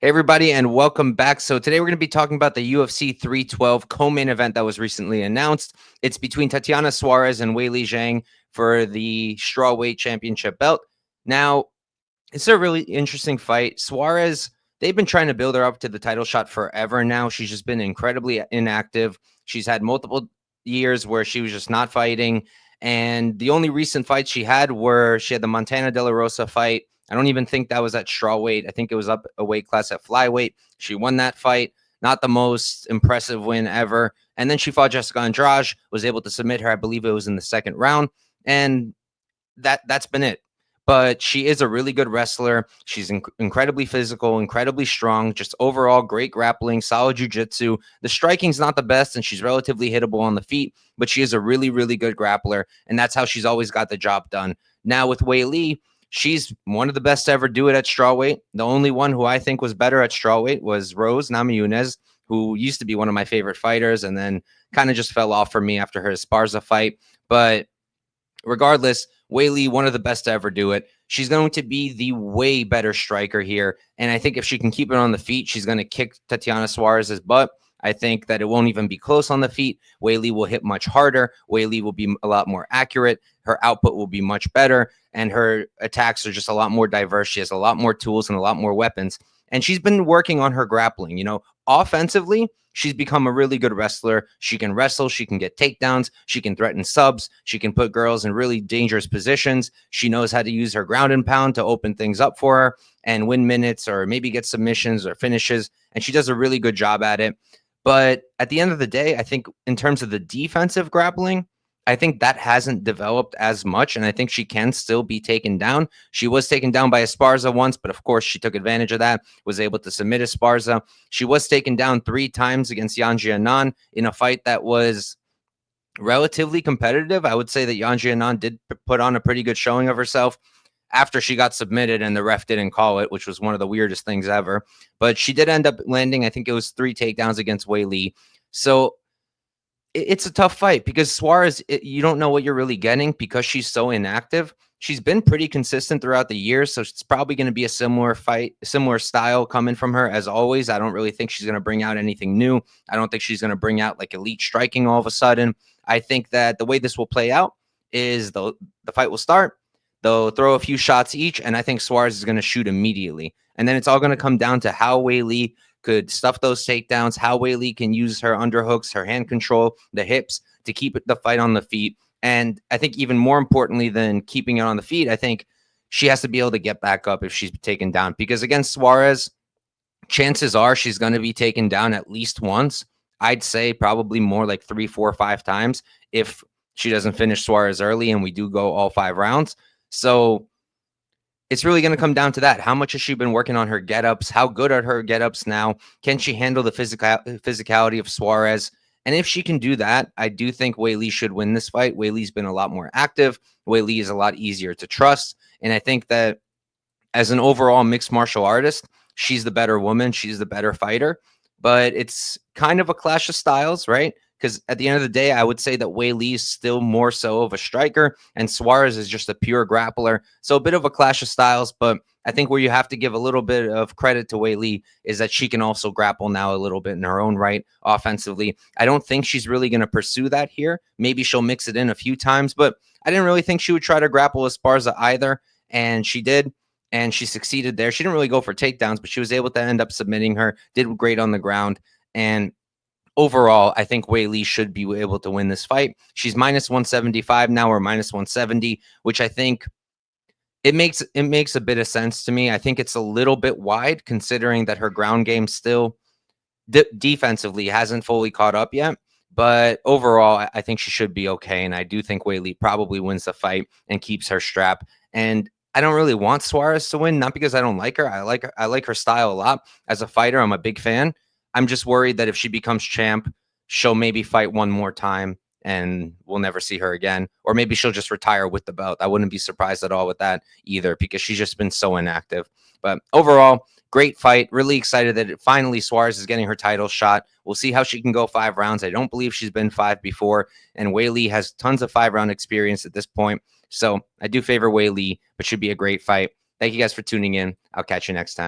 Hey, everybody, and welcome back. So, today we're going to be talking about the UFC 312 co main event that was recently announced. It's between Tatiana Suarez and Weili Zhang for the strawweight championship belt. Now, it's a really interesting fight. Suarez, they've been trying to build her up to the title shot forever now. She's just been incredibly inactive. She's had multiple years where she was just not fighting. And the only recent fights she had were she had the Montana De La Rosa fight. I don't even think that was at strawweight. I think it was up a weight class at flyweight. She won that fight. Not the most impressive win ever. And then she fought Jessica Andrade, was able to submit her. I believe it was in the second round. And that's been it. But she is a really good wrestler. She's incredibly physical, incredibly strong, just overall great grappling, solid jiu-jitsu. The striking's not the best, and she's relatively hittable on the feet, but she is a really, really good grappler, and that's how she's always got the job done. Now with Weili, she's one of the best to ever do it at strawweight. The only one who I think was better at strawweight was Rose Namajunas, who used to be one of my favorite fighters, and then kind of just fell off for me after her Esparza fight. But regardless, Weili, one of the best to ever do it. She's going to be the way better striker here. And I think if she can keep it on the feet, she's going to kick Tatiana Suarez's butt. I think that it won't even be close on the feet. Weili will hit much harder. Weili will be a lot more accurate. Her output will be much better. And her attacks are just a lot more diverse. She has a lot more tools and a lot more weapons. And she's been working on her grappling. Offensively, she's become a really good wrestler. She can wrestle. She can get takedowns. She can threaten subs. She can put girls in really dangerous positions. She knows how to use her ground and pound to open things up for her and win minutes or maybe get submissions or finishes. And she does a really good job at it. But at the end of the day, I think in terms of the defensive grappling, I think that hasn't developed as much, and I think she can still be taken down. She was taken down by Esparza once, but of course she took advantage of that, was able to submit Esparza. She was taken down 3 times against Yanji Anand in a fight that was relatively competitive. I would say that Yanji Anand did put on a pretty good showing of herself after she got submitted and the ref didn't call it, which was one of the weirdest things ever. But she did end up landing, I think it was 3 takedowns against Weili. So it's a tough fight because Suarez, you don't know what you're really getting because she's so inactive. She's been pretty consistent throughout the years, so it's probably going to be a similar fight, similar style coming from her as always. I don't really think she's going to bring out anything new. I don't think she's going to bring out like elite striking all of a sudden. I think that the way this will play out is the fight will start. They'll throw a few shots each, and I think Suarez is going to shoot immediately. And then it's all going to come down to how Weili could stuff those takedowns, how Weili can use her underhooks, her hand control, the hips to keep the fight on the feet. And I think even more importantly than keeping it on the feet, I think she has to be able to get back up if she's taken down. Because against Suarez, chances are she's going to be taken down at least once. I'd say probably more like 3, 4, 5 times if she doesn't finish Suarez early and we do go all 5 rounds. So it's really going to come down to that. How much has she been working on her get-ups? How good are her get-ups now? Can she handle the physicality of Suarez? And if she can do that, I do think Weili should win this fight. Weili's been a lot more active. Weili is a lot easier to trust. And I think that as an overall mixed martial artist, she's the better woman. She's the better fighter. But it's kind of a clash of styles, right? Because at the end of the day, I would say that Weili is still more so of a striker, and Suarez is just a pure grappler. So a bit of a clash of styles, but I think where you have to give a little bit of credit to Weili is that she can also grapple now a little bit in her own right offensively. I don't think she's really going to pursue that here. Maybe she'll mix it in a few times, but I didn't really think she would try to grapple Esparza either, and she did. And she succeeded there. She didn't really go for takedowns, but she was able to end up submitting her, did great on the ground. And overall, I think Weili should be able to win this fight. She's minus 175 now, or minus 170, which I think it makes a bit of sense to me. I think it's a little bit wide considering that her ground game still defensively hasn't fully caught up yet. But overall, I think she should be okay. And I do think Weili probably wins the fight and keeps her strap. And I don't really want Suarez to win, not because I don't like her. I like her style a lot. As a fighter, I'm a big fan. I'm just worried that if she becomes champ, she'll maybe fight one more time and we'll never see her again. Or maybe she'll just retire with the belt. I wouldn't be surprised at all with that either because she's just been so inactive. But overall, great fight. Really excited that finally Suarez is getting her title shot. We'll see how she can go 5 rounds. I don't believe she's been 5 before. And Weili has tons of 5-round experience at this point. So I do favor Weili, but should be a great fight. Thank you guys for tuning in. I'll catch you next time.